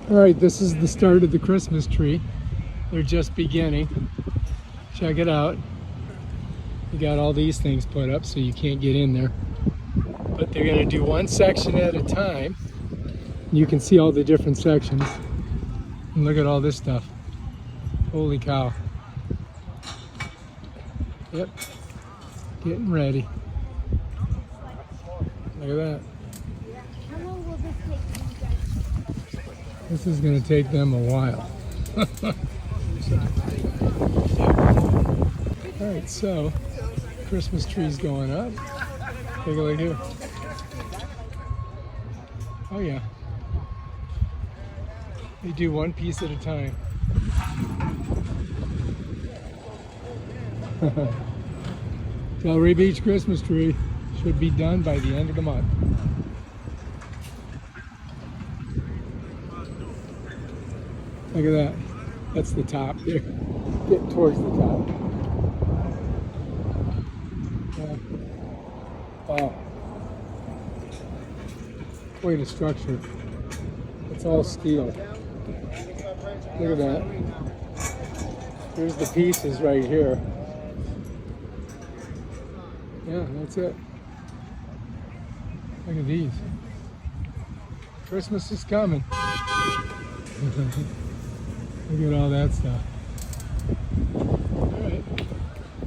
All right, this is the start of the Christmas tree. They're just beginning. Check it out. You got all these things put up so you can't get in there. But they're gonna do one section at a time. You can see all the different sections. And look at all this stuff. Holy cow. Yep, getting ready. Look at that. How long will this take you guys? This is gonna take them a while. All right, so Christmas tree's going up. Take a look here. Oh yeah. They do one piece at a time. Delray Beach Christmas tree should be done by the end of the month. Look at that. That's the top there. Get towards the top. Yeah. Wow. Quite a structure. It's all steel. Look at that. Here's the pieces right here. Yeah, that's it. Look at these. Christmas is coming. Look at all that stuff.